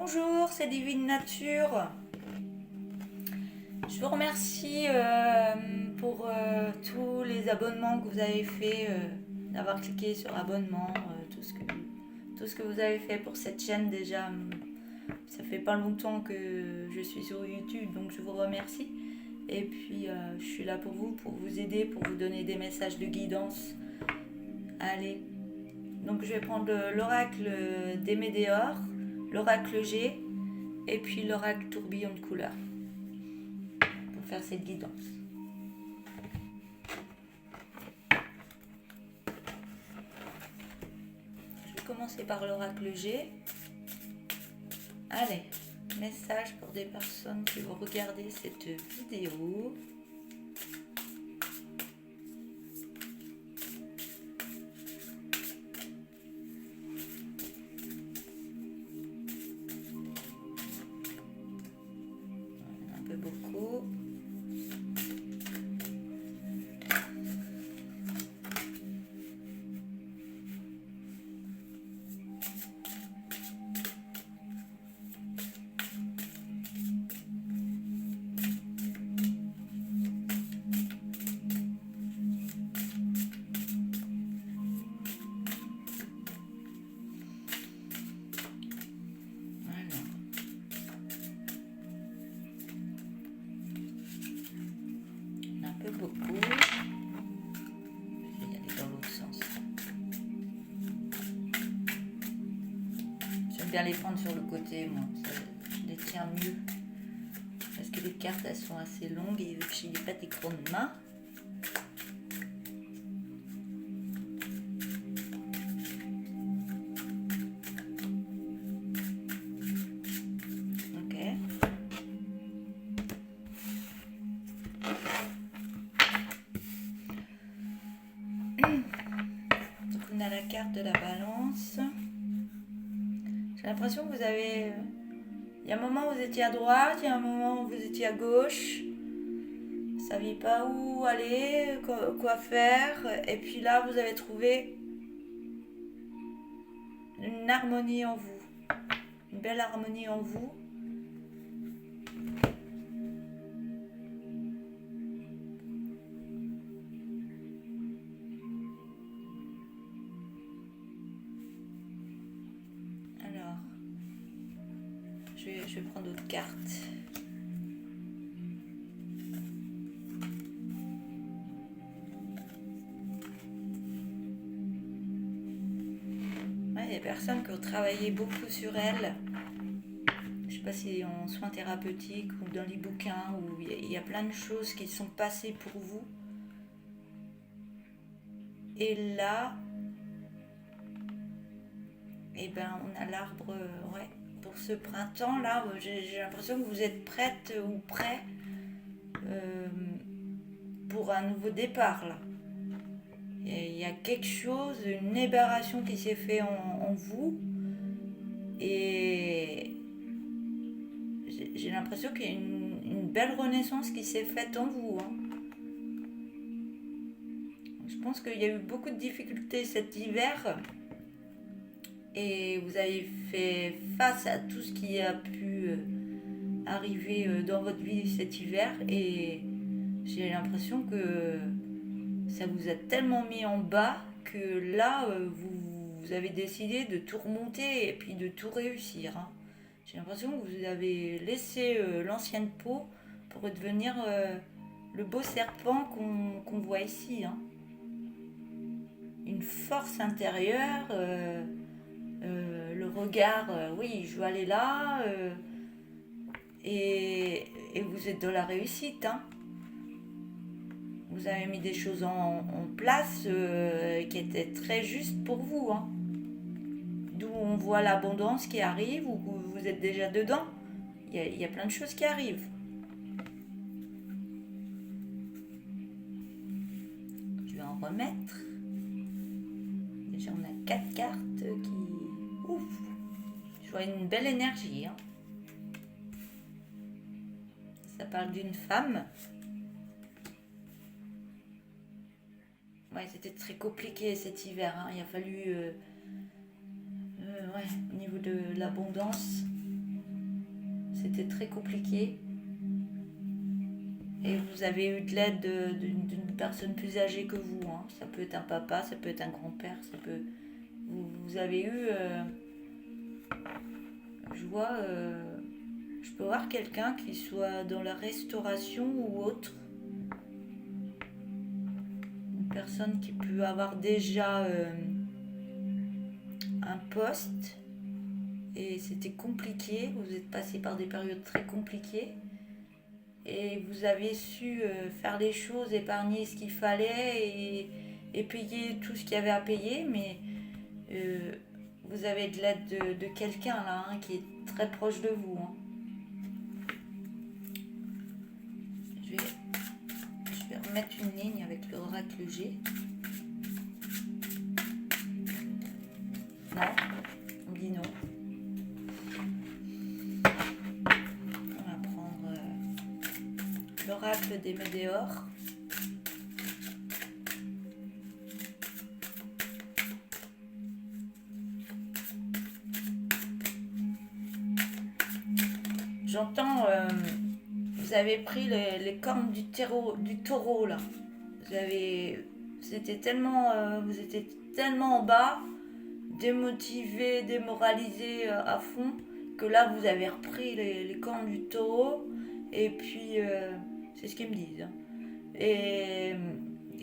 Bonjour, c'est Divine Nature. Je vous remercie pour tous les abonnements que vous avez fait, d'avoir cliqué sur abonnement, tout ce que vous avez fait pour cette chaîne déjà. Ça fait pas longtemps que je suis sur YouTube, donc je vous remercie. Et puis je suis là pour vous aider, pour vous donner des messages de guidance. Allez, donc je vais prendre l'oracle des Médéors, l'oracle G et puis l'oracle tourbillon de couleurs pour faire cette guidance. Je vais commencer par l'oracle G. Allez, message pour des personnes qui vont regarder cette vidéo. Un peu beaucoup. Beaucoup. Je vais y aller dans l'autre sens. J'aime bien les prendre sur le côté, moi. Je les tiens mieux. Parce que les cartes, elles sont assez longues et vu que je n'ai pas des grandes mains. On a la carte de la balance. J'ai l'impression que vous avez... Il y a un moment où vous étiez à droite, il y a un moment où vous étiez à gauche. Vous ne saviez pas où aller, quoi faire. Et puis là, vous avez trouvé une harmonie en vous. Une belle harmonie en vous. Je vais prendre d'autres cartes. Ouais, il y a des personnes qui ont travaillé beaucoup sur elles. Je ne sais pas si en soins thérapeutiques ou dans les bouquins, où il y a plein de choses qui sont passées pour vous. Et là, eh ben, on a l'arbre, ouais. Pour ce printemps là, j'ai l'impression que vous êtes prête ou prêt pour un nouveau départ là. Il y a quelque chose, une libération qui s'est faite en vous et j'ai l'impression qu'il y a une belle renaissance qui s'est faite en vous. Je pense qu'il y a eu beaucoup de difficultés cet hiver. Et vous avez fait face à tout ce qui a pu arriver dans votre vie cet hiver. Et j'ai l'impression que ça vous a tellement mis en bas que là, vous avez décidé de tout remonter et puis de tout réussir. J'ai l'impression que vous avez laissé l'ancienne peau pour devenir le beau serpent qu'on voit ici. Une force intérieure... le regard, oui, je veux aller là, et vous êtes dans la réussite. Vous avez mis des choses en place qui étaient très justes pour vous. D'où on voit l'abondance qui arrive, ou vous êtes déjà dedans. Il y a plein de choses qui arrivent. Je vais en remettre. Déjà, on a 4 cartes qui... Ouf! Je vois une belle énergie. Ça parle d'une femme. Ouais, c'était très compliqué cet hiver. Il a fallu... au niveau de l'abondance, c'était très compliqué. Et vous avez eu de l'aide d'une personne plus âgée que vous. Hein. Ça peut être un papa, ça peut être un grand-père, ça peut... Vous avez eu... je peux voir quelqu'un qui soit dans la restauration ou autre. Une personne qui peut avoir déjà un poste. Et c'était compliqué. Vous êtes passé par des périodes très compliquées. Et vous avez su faire les choses, épargner ce qu'il fallait et payer tout ce qu'il y avait à payer, mais vous avez de l'aide de quelqu'un là, hein, qui est très proche de vous. Hein. Je vais remettre une ligne avec l'oracle G. Non, on dit non. L'oracle des météores. J'entends, vous avez pris les cornes du taureau là. C'était tellement, vous étiez tellement en bas, démotivé, démoralisé à fond, que là vous avez repris les cornes du taureau et puis c'est ce qu'ils me disent. Hein. Et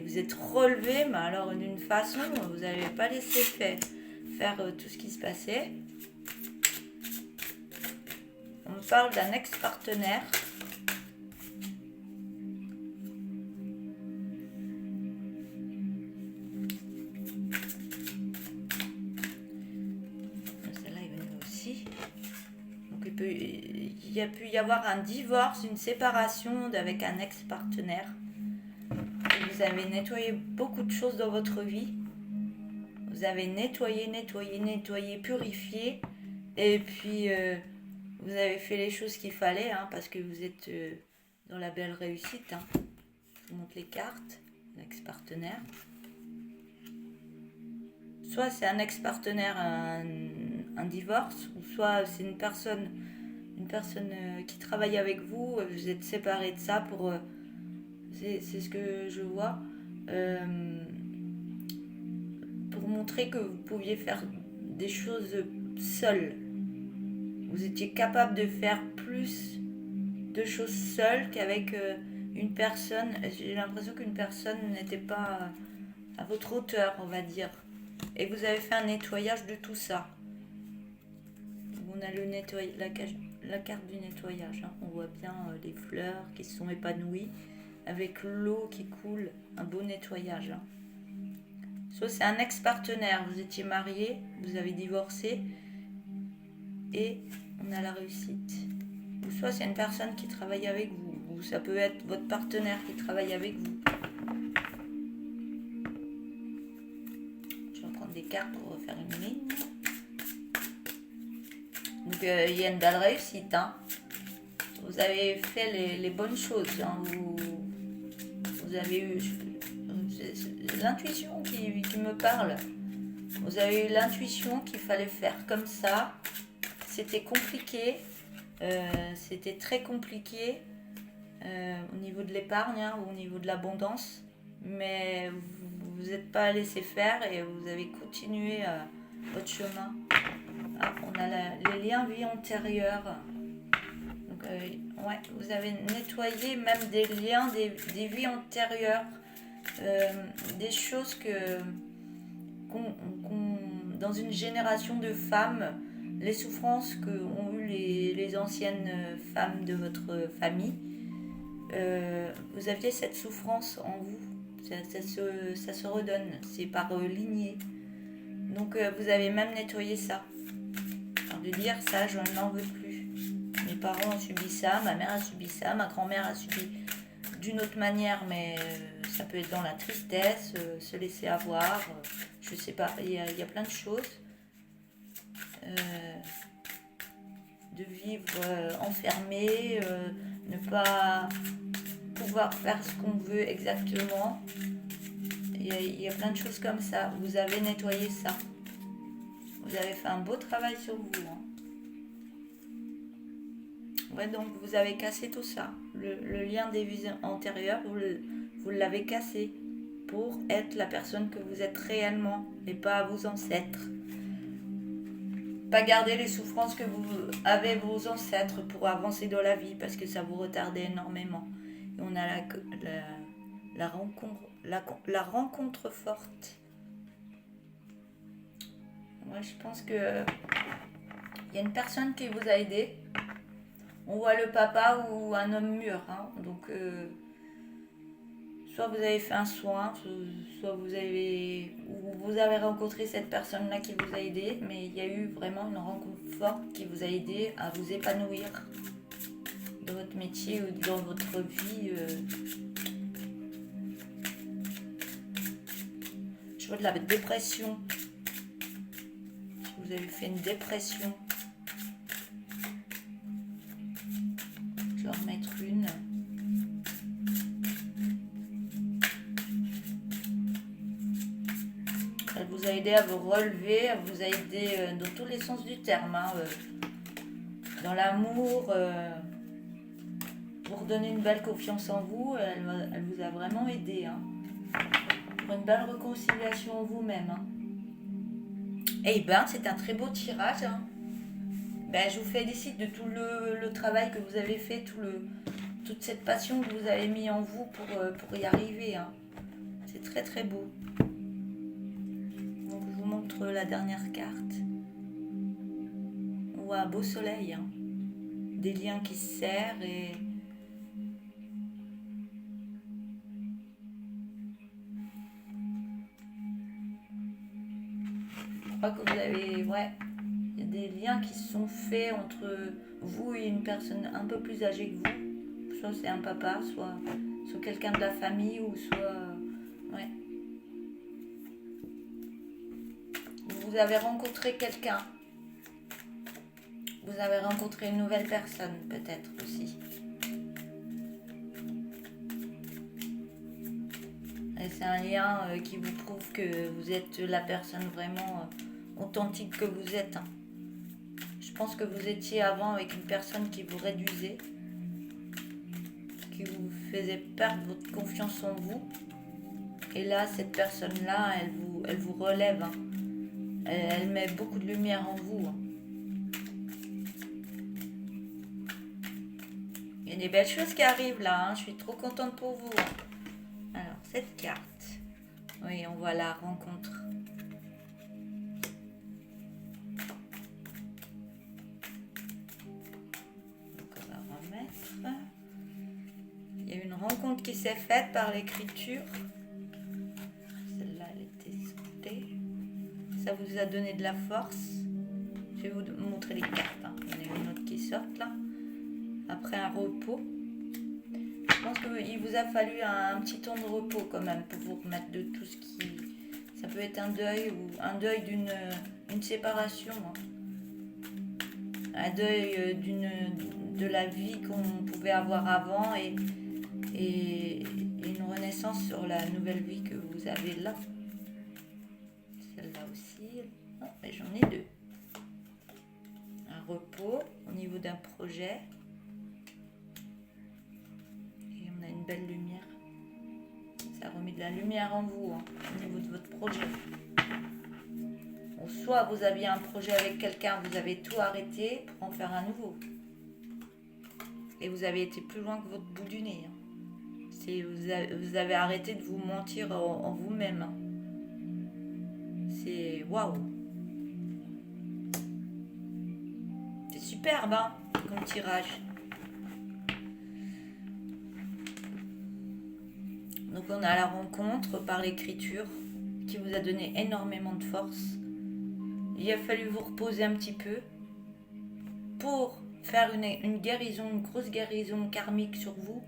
vous êtes relevé, mais alors d'une façon, vous n'avez pas laissé faire tout ce qui se passait. On me parle d'un ex-partenaire. Celle-là est venue aussi. Donc il y a pu y avoir un divorce, une séparation avec un ex-partenaire. Vous avez nettoyé beaucoup de choses dans votre vie. Vous avez nettoyé, purifié. Et puis, vous avez fait les choses qu'il fallait, hein, parce que vous êtes dans la belle réussite. Hein. Je vous montre les cartes, l'ex-partenaire. Soit c'est un ex-partenaire, un divorce, ou soit c'est une personne qui travaille avec vous, vous êtes séparés de ça pour... c'est ce que je vois. Pour montrer que vous pouviez faire des choses seul. Vous étiez capable de faire plus de choses seul qu'avec une personne. J'ai l'impression qu'une personne n'était pas à votre hauteur, on va dire. Et vous avez fait un nettoyage de tout ça. On a la carte du nettoyage. Hein. On voit bien les fleurs qui se sont épanouies avec l'eau qui coule. Un beau nettoyage. Hein. Soit c'est un ex-partenaire, vous étiez marié, vous avez divorcé et on a la réussite. Ou soit c'est une personne qui travaille avec vous, ou ça peut être votre partenaire qui travaille avec vous. Je vais prendre des cartes pour refaire une ligne. Donc il y a une belle réussite. Hein. Vous avez fait les bonnes choses. Hein. Vous avez eu... l'intuition qui me parle. Vous avez eu l'intuition qu'il fallait faire comme ça. C'était compliqué. C'était très compliqué au niveau de l'épargne, hein, ou au niveau de l'abondance. Mais vous n'êtes pas laissé faire et vous avez continué votre chemin. Ah, on a les liens vie antérieure. Donc, ouais, vous avez nettoyé même des liens, des vies antérieures. Des choses dans une génération de femmes, les souffrances qu'ont eu les anciennes femmes de votre famille, vous aviez cette souffrance en vous, ça se redonne, c'est par lignée. Donc vous avez même nettoyé ça. Alors de dire ça, je n'en veux plus. Mes parents ont subi ça, ma mère a subi ça, ma grand-mère a subi d'une autre manière, mais ça peut être dans la tristesse, se laisser avoir, je sais pas, il y a plein de choses. De vivre enfermé, ne pas pouvoir faire ce qu'on veut exactement. Il y a plein de choses comme ça. Vous avez nettoyé ça. Vous avez fait un beau travail sur vous. Hein. Ouais, donc vous avez cassé tout ça. Le lien des vies antérieures, vous l'avez cassé pour être la personne que vous êtes réellement et pas vos ancêtres. Pas garder les souffrances que vous avez vos ancêtres pour avancer dans la vie parce que ça vous retardait énormément. Et on a la rencontre forte. Moi, je pense que il y a une personne qui vous a aidé. On voit le papa ou un homme mûr. Hein. Donc, soit vous avez fait un soin, soit vous avez rencontré cette personne-là qui vous a aidé. Mais il y a eu vraiment une rencontre forte qui vous a aidé à vous épanouir dans votre métier ou dans votre vie. Je vois de la dépression. Si vous avez fait une dépression. Je vais en remettre une. Elle vous a aidé à vous relever, elle vous a aidé dans tous les sens du terme. Hein, dans l'amour, pour donner une belle confiance en vous, elle vous a vraiment aidé. Hein, pour une belle réconciliation en vous-même. Hein. Eh bien, c'est un très beau tirage. Hein. Ben, je vous félicite de tout le travail que vous avez fait, toute cette passion que vous avez mis en vous pour y arriver. Hein. C'est très très beau. Donc, je vous montre la dernière carte. On voit un beau soleil. Hein. Des liens qui se serrent et... Je crois que vous avez... Ouais. Il y a des liens qui se sont faits entre vous et une personne un peu plus âgée que vous. Soit c'est un papa, soit quelqu'un de la famille, ou soit... Ouais. Vous avez rencontré quelqu'un. Vous avez rencontré une nouvelle personne, peut-être aussi. Et c'est un lien qui vous prouve que vous êtes la personne vraiment authentique que vous êtes. Hein. Je pense que vous étiez avant avec une personne qui vous réduisait, qui vous faisait perdre votre confiance en vous. Et là, cette personne-là, elle vous relève. Hein. Elle met beaucoup de lumière en vous. Hein. Il y a des belles choses qui arrivent là. Hein. Je suis trop contente pour vous. Hein. Alors, cette carte. Oui, on voit la rencontre. Il y a une rencontre qui s'est faite par l'écriture. Celle-là, elle était sautée. Ça vous a donné de la force. Je vais vous montrer les cartes. Hein. Il y en a une autre qui sort là. Après un repos. Je pense qu'il vous a fallu un petit temps de repos quand même pour vous remettre de tout ce qui... Ça peut être un deuil ou un deuil d'une séparation. Hein. Un deuil de la vie qu'on pouvait avoir avant et une renaissance sur la nouvelle vie que vous avez là. Celle-là aussi. Oh, mais j'en ai deux. Un repos au niveau d'un projet. Et on a une belle lumière. Ça remet de la lumière en vous, hein, au niveau de votre projet. Bon, soit vous aviez un projet avec quelqu'un, vous avez tout arrêté pour en faire un nouveau. Et vous avez été plus loin que votre bout du nez. Hein. Vous avez arrêté de vous mentir en vous-même. Hein. C'est waouh. C'est superbe, hein, comme tirage. Donc on a la rencontre par l'écriture qui vous a donné énormément de force. Il a fallu vous reposer un petit peu pour faire une guérison, une grosse guérison karmique sur vous.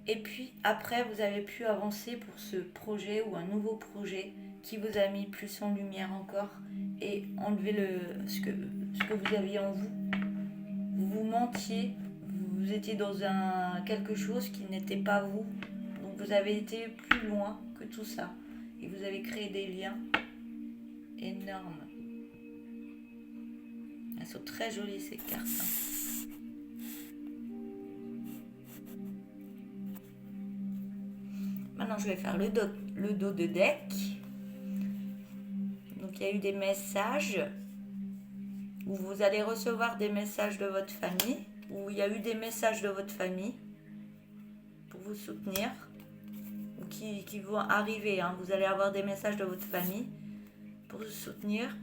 Et puis après, vous avez pu avancer pour ce projet ou un nouveau projet qui vous a mis plus en lumière encore et enlever ce que vous aviez en vous. Vous vous mentiez, vous étiez dans quelque chose qui n'était pas vous. Donc vous avez été plus loin que tout ça. Et vous avez créé des liens énormes. Elles sont très jolies ces cartes. Maintenant, je vais faire le dos de deck. Donc, il y a eu des messages où vous allez recevoir des messages de votre famille, où il y a eu des messages de votre famille pour vous soutenir, ou qui vont arriver. Vous allez avoir des messages de votre famille pour vous soutenir,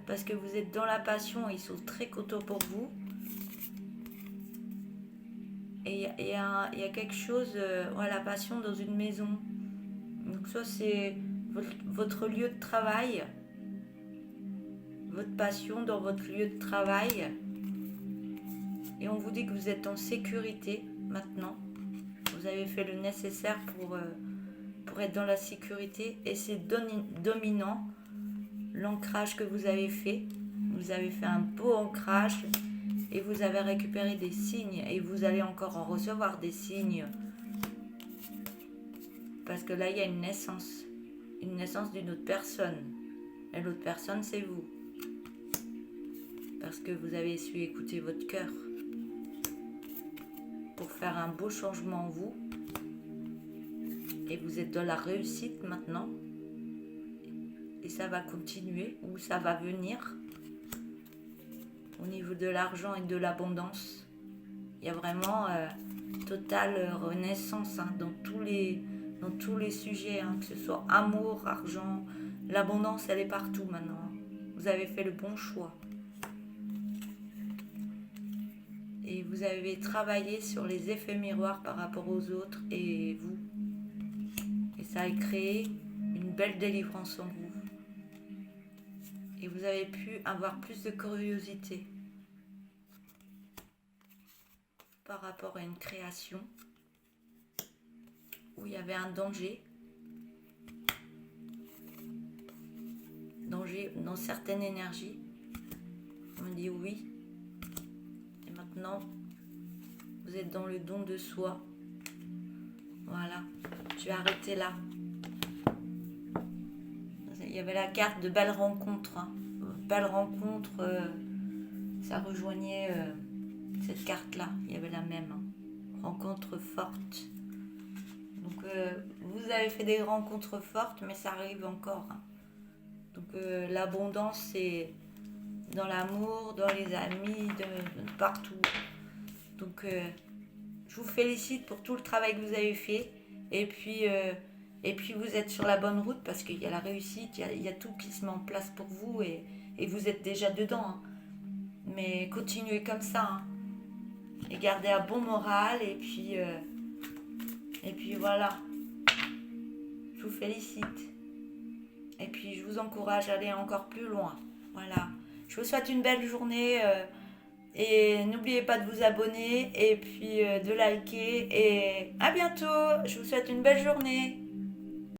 parce que vous êtes dans la passion, ils sont très contents pour vous. Et il y a quelque chose, la passion dans une maison. Donc ça, c'est votre lieu de travail, votre passion dans votre lieu de travail. Et on vous dit que vous êtes en sécurité maintenant. Vous avez fait le nécessaire pour être dans la sécurité. Et c'est dominant l'ancrage que vous avez fait. Vous avez fait un beau ancrage et vous avez récupéré des signes. Et vous allez encore en recevoir des signes. Parce que là, il y a une naissance d'une autre personne. Et l'autre personne, c'est vous. Parce que vous avez su écouter votre cœur. Pour faire un beau changement en vous. Et vous êtes dans la réussite maintenant. Et ça va continuer, ou ça va venir. Au niveau de l'argent et de l'abondance. Il y a vraiment totale renaissance dans tous les sujets, que ce soit amour, argent, l'abondance, elle est partout maintenant. Vous avez fait le bon choix. Et vous avez travaillé sur les effets miroirs par rapport aux autres et vous. Et ça a créé une belle délivrance en vous. Et vous avez pu avoir plus de curiosité par rapport à une création où il y avait un danger dans certaines énergies. On me dit oui. Et maintenant, vous êtes dans le don de soi. Voilà. Je vais arrêter là. Il y avait la carte de belle rencontre. Belle rencontre, ça rejoignait cette carte-là. Il y avait la même. Rencontre forte. Donc, vous avez fait des rencontres fortes, mais ça arrive encore. Donc, l'abondance, c'est dans l'amour, dans les amis, de partout. Donc, je vous félicite pour tout le travail que vous avez fait. Et puis vous êtes sur la bonne route parce qu'il y a la réussite, il y a tout qui se met en place pour vous et vous êtes déjà dedans. Mais continuez comme ça. Et gardez un bon moral et puis voilà. Je vous félicite. Et puis je vous encourage à aller encore plus loin. Voilà. Je vous souhaite une belle journée et n'oubliez pas de vous abonner et puis de liker. Et à bientôt. Je vous souhaite une belle journée.